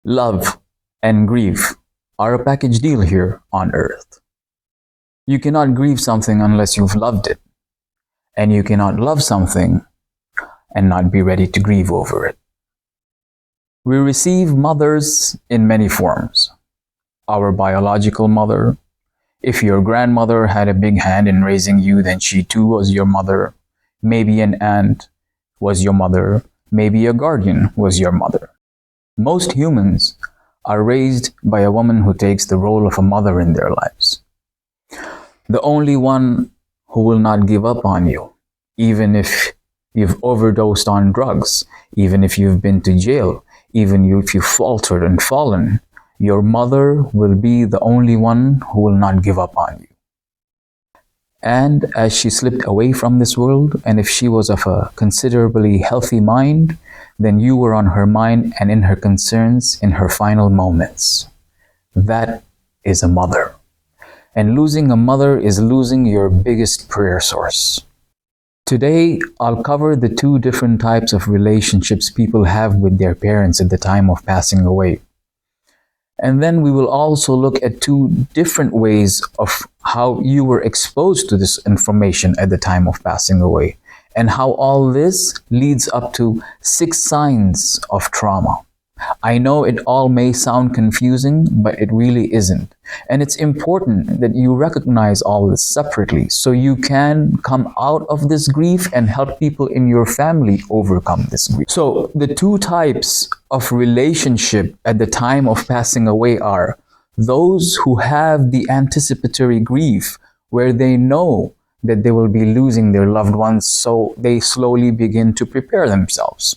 Love and grief are a package deal here on earth. You cannot grieve something unless you've loved it, and you cannot love something and not be ready to grieve over it. We receive mothers in many forms. Our biological mother. If your grandmother had a big hand in raising you, then she too was your mother. Maybe an aunt was your mother. Maybe a guardian was your mother. Most humans are raised by a woman who takes the role of a mother in their lives. The only one who will not give up on you, even if you've overdosed on drugs, even if you've been to jail, even if you've faltered and fallen, your mother will be the only one who will not give up on you. And as she slipped away from this world, and if she was of a considerably healthy mind, then you were on her mind and in her concerns in her final moments. That is a mother. And losing a mother is losing your biggest prayer source. Today, I'll cover the two different types of relationships people have with their parents at the time of passing away. And then we will also look at two different ways of how you were exposed to this information at the time of passing away, and how all this leads up to 6 signs of trauma. I know it all may sound confusing, but it really isn't. And it's important that you recognize all this separately so you can come out of this grief and help people in your family overcome this grief. So the two types of relationship at the time of passing away are those who have the anticipatory grief, where they know that they will be losing their loved ones, so they slowly begin to prepare themselves.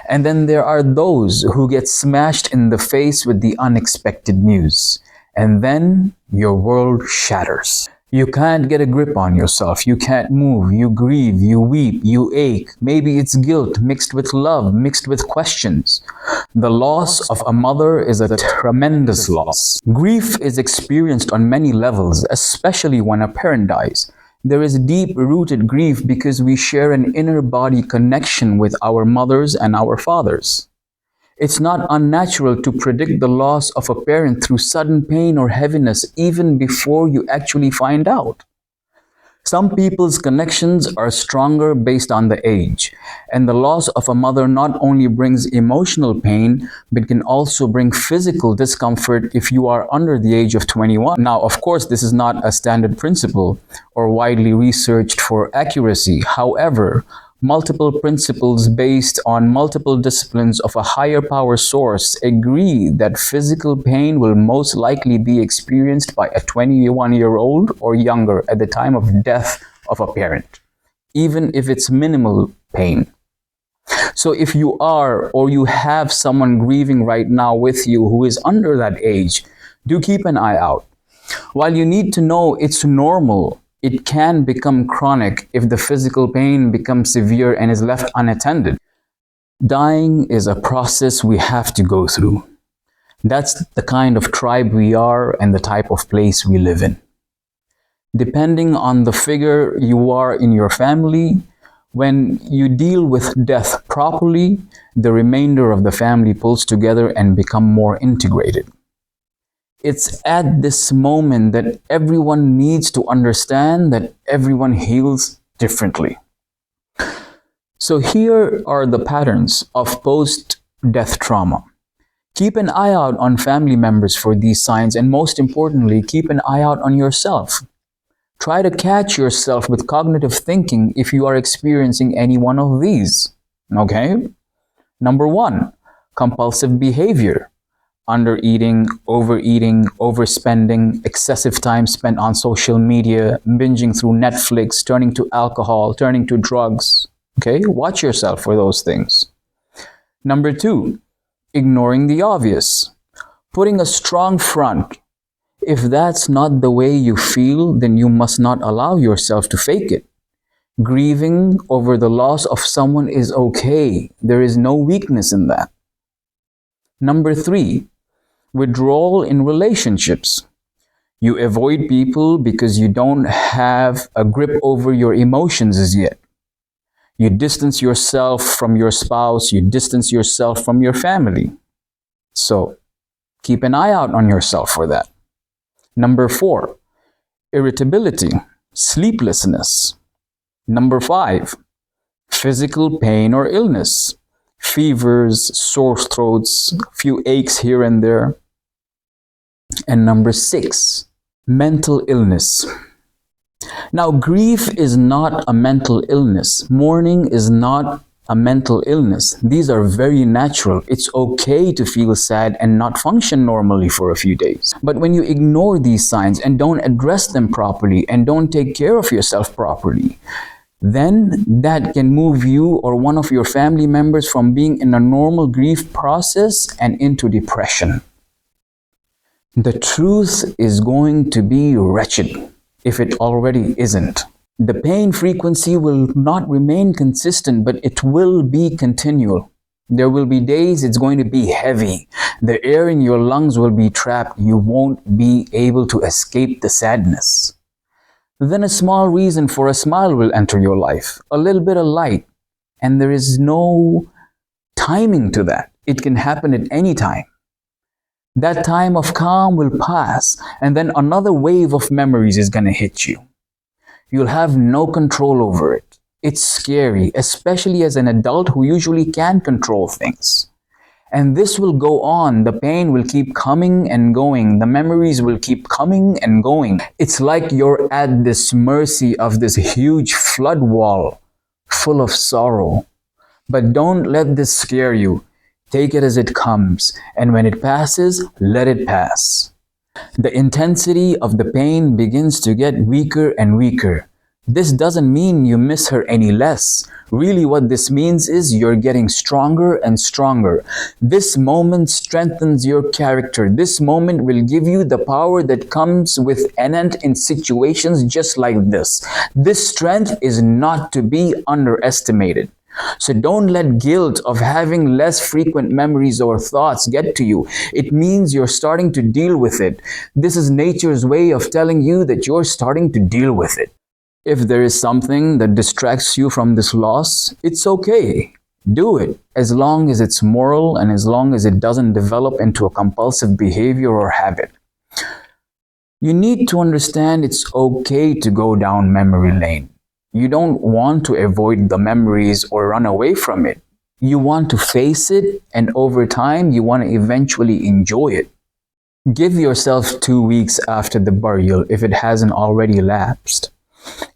And then there are those who get smashed in the face with the unexpected news. And then your world shatters. You can't get a grip on yourself. You can't move. You grieve. You weep. You ache. Maybe it's guilt mixed with love, mixed with questions. The loss of a mother is a tremendous loss. Grief is experienced on many levels, especially when a parent dies. There is deep-rooted grief because we share an inner body connection with our mothers and our fathers. It's not unnatural to predict the loss of a parent through sudden pain or heaviness even before you actually find out. Some people's connections are stronger based on the age, and the loss of a mother not only brings emotional pain, but can also bring physical discomfort if you are under the age of 21. Now, of course, this is not a standard principle or widely researched for accuracy. However, multiple principles based on multiple disciplines of a higher power source agree that physical pain will most likely be experienced by a 21-year-old or younger at the time of death of a parent, even if it's minimal pain. So if you are or you have someone grieving right now with you who is under that age, do keep an eye out. While you need to know it's normal, it can become chronic if the physical pain becomes severe and is left unattended. Dying is a process we have to go through. That's the kind of tribe we are and the type of place we live in. Depending on the figure you are in your family, when you deal with death properly, the remainder of the family pulls together and become more integrated. It's at this moment that everyone needs to understand that everyone heals differently. So here are the patterns of post-death trauma. Keep an eye out on family members for these signs, and most importantly, keep an eye out on yourself. Try to catch yourself with cognitive thinking if you are experiencing any one of these. Okay? Number 1, compulsive behavior. Undereating, overeating, overspending, excessive time spent on social media, binging through Netflix, turning to alcohol, turning to drugs. Okay, watch yourself for those things. Number 2, ignoring the obvious. Putting a strong front. If that's not the way you feel, then you must not allow yourself to fake it. Grieving over the loss of someone is okay. There is no weakness in that. Number 3, withdrawal in relationships. You avoid people because you don't have a grip over your emotions as yet. You distance yourself from your spouse, you distance yourself from your family. So keep an eye out on yourself for that. Number 4, irritability, sleeplessness. Number 5, physical pain or illness, fevers, sore throats, few aches here and there. And number 6, mental illness. Now, grief is not a mental illness. Mourning is not a mental illness. These are very natural. It's okay to feel sad and not function normally for a few days. But when you ignore these signs and don't address them properly and don't take care of yourself properly, then that can move you or one of your family members from being in a normal grief process and into depression. The truth is going to be wretched if it already isn't. The pain frequency will not remain consistent, but it will be continual. There will be days it's going to be heavy. The air in your lungs will be trapped. You won't be able to escape the sadness. Then a small reason for a smile will enter your life, a little bit of light, and there is no timing to that. It can happen at any time. That time of calm will pass, and then another wave of memories is going to hit you. You'll have no control over it. It's scary, especially as an adult who usually can control things. And this will go on. The pain will keep coming and going. The memories will keep coming and going. It's like you're at this mercy of this huge flood wall full of sorrow. But don't let this scare you. Take it as it comes, and when it passes, let it pass. The intensity of the pain begins to get weaker and weaker. This doesn't mean you miss her any less. Really, what this means is you're getting stronger and stronger. This moment strengthens your character. This moment will give you the power that comes with enant in situations just like this. This strength is not to be underestimated. So don't let guilt of having less frequent memories or thoughts get to you. It means you're starting to deal with it. This is nature's way of telling you that you're starting to deal with it. If there is something that distracts you from this loss, it's okay. Do it, as long as it's moral and as long as it doesn't develop into a compulsive behavior or habit. You need to understand it's okay to go down memory lane. You don't want to avoid the memories or run away from it. You want to face it, and over time, you want to eventually enjoy it. Give yourself 2 weeks after the burial if it hasn't already lapsed.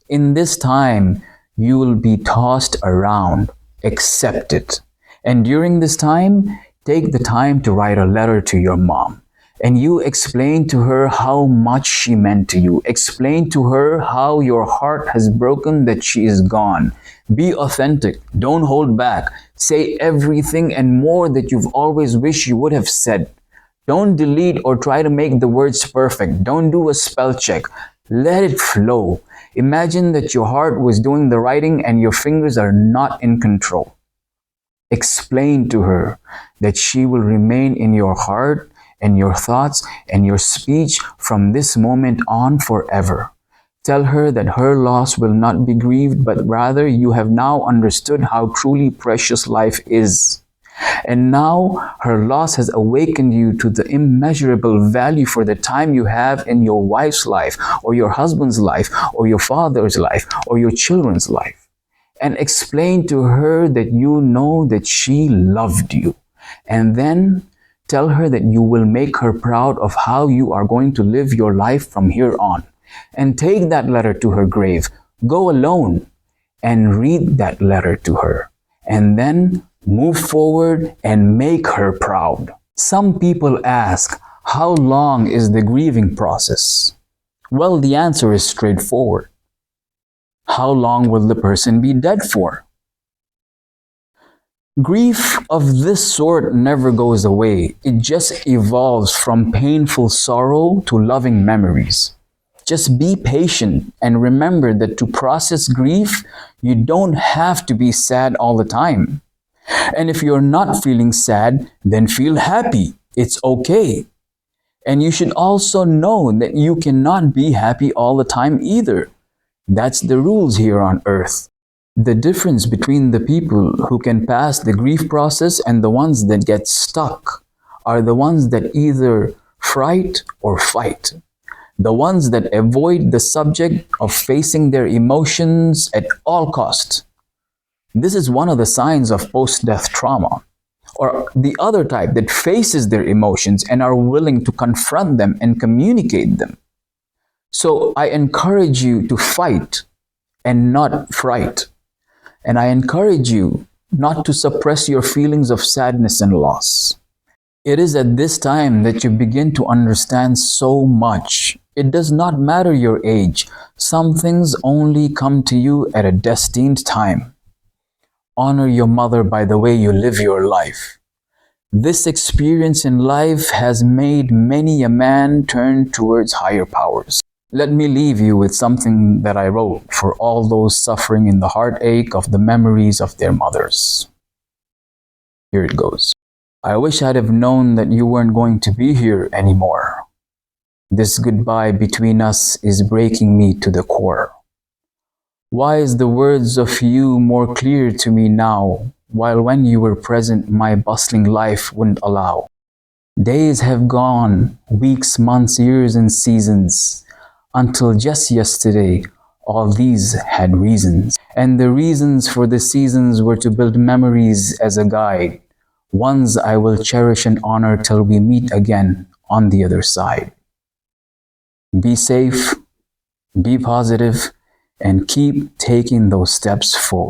In this time, you will be tossed around. Accept it. And during this time, take the time to write a letter to your mom. And you explain to her how much she meant to you. Explain to her how your heart has broken that she is gone. Be authentic. Don't hold back. Say everything and more that you've always wished you would have said. Don't delete or try to make the words perfect. Don't do a spell check. Let it flow. Imagine that your heart was doing the writing and your fingers are not in control. Explain to her that she will remain in your heart and your thoughts and your speech from this moment on forever. Tell her that her loss will not be grieved, but rather you have now understood how truly precious life is. And now her loss has awakened you to the immeasurable value for the time you have in your wife's life, or your husband's life, or your father's life, or your children's life. And explain to her that you know that she loved you. And then tell her that you will make her proud of how you are going to live your life from here on. And take that letter to her grave. Go alone and read that letter to her. And then move forward and make her proud. Some people ask, how long is the grieving process? Well, the answer is straightforward. How long will the person be dead for? Grief of this sort never goes away. It just evolves from painful sorrow to loving memories. Just be patient and remember that to process grief, you don't have to be sad all the time. And if you're not feeling sad, then feel happy. It's okay. And you should also know that you cannot be happy all the time either. That's the rules here on earth. The difference between the people who can pass the grief process and the ones that get stuck are the ones that either fright or fight, the ones that avoid the subject of facing their emotions at all costs. This is one of the signs of post-death trauma. Or the other type that faces their emotions and are willing to confront them and communicate them. So I encourage you to fight and not fright. And I encourage you not to suppress your feelings of sadness and loss. It is at this time that you begin to understand so much. It does not matter your age. Some things only come to you at a destined time. Honor your mother by the way you live your life. This experience in life has made many a man turn towards higher powers. Let me leave you with something that I wrote for all those suffering in the heartache of the memories of their mothers. Here it goes. I wish I'd have known that you weren't going to be here anymore. This goodbye between us is breaking me to the core. Why is the words of you more clear to me now, while when you were present my bustling life wouldn't allow? Days have gone, weeks, months, years and seasons, until just yesterday all these had reasons. And the reasons for the seasons were to build memories as a guide, ones I will cherish and honor till we meet again on the other side. Be safe, be positive, and keep taking those steps forward.